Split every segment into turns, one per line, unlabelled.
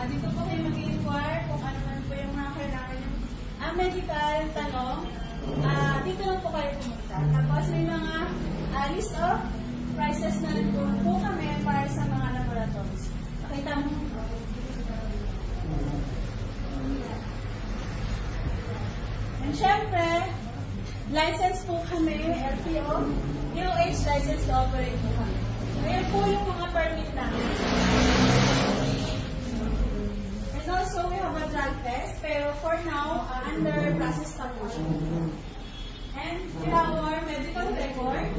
Dito po kayo mag-inquire kung ano man po yung mga kailangan yung medical tanong. Dito lang po kayo pumunta. Tapos may mga list of prices na rin po kami para sa mga laboratories. Pakita mo. And syempre, license po kami, LTO, DOH license to operate po kami. Ayan po yung mga permit namin. And also, we have a drug test, pero for now, under process pa po siya. And we have our medical record.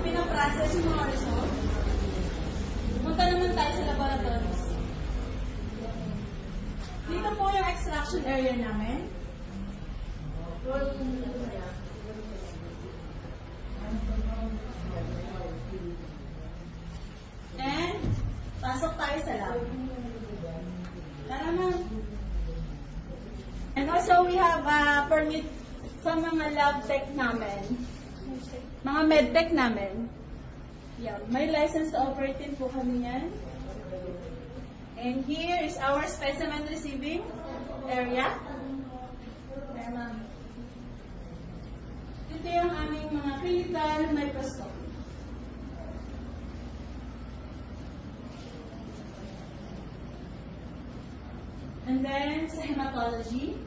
Pinaprocess yung mga result. Punta naman tayo sa laboratories. Dito po yung extraction area namin. And, pasok tayo sa lab. Tara na. And also, we have a permit sa mga lab tech namin. Mga medtech namin. Yeah, may license to operate din po kami yan. And here is our specimen receiving area. Ito yung aming mga clinical microscope. And then, sa hematology,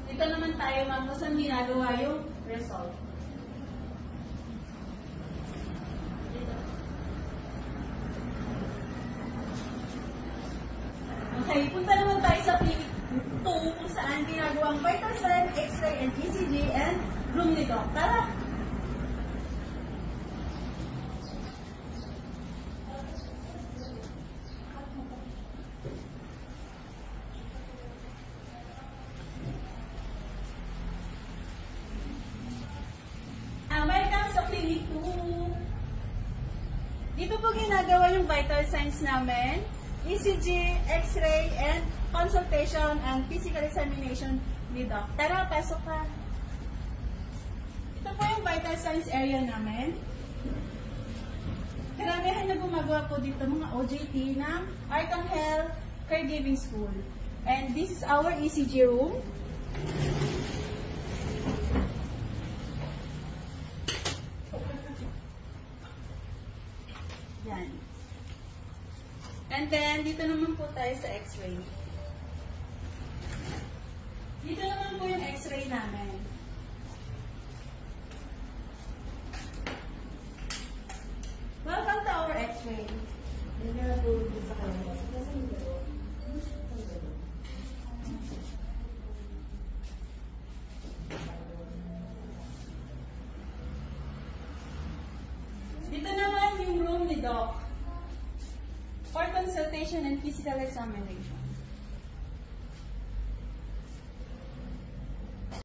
dito naman tayo kung saan ginagawa yung result. Dito. Okay, punta naman tayo sa clinic 2 kung saan ginagawang vital sign, X-ray, and ECG, and room ni Doc. Tara! Welcome sa clinic 2. Dito po ginagawa yung vital signs namin. ECG, X-ray, and consultation and physical examination ni Doc. Tara, pasok ka. Ito po yung vital signs area namin. Karamihan na gumagawa po dito mga OJT ng Arcangel Caregiving School. And this is our ECG room. Yan. And then, dito naman po tayo sa X-ray. Dito naman po yung X-ray namin. Welcome to our X-ray. Dito naman yung room ni Doc for consultation and physical examination.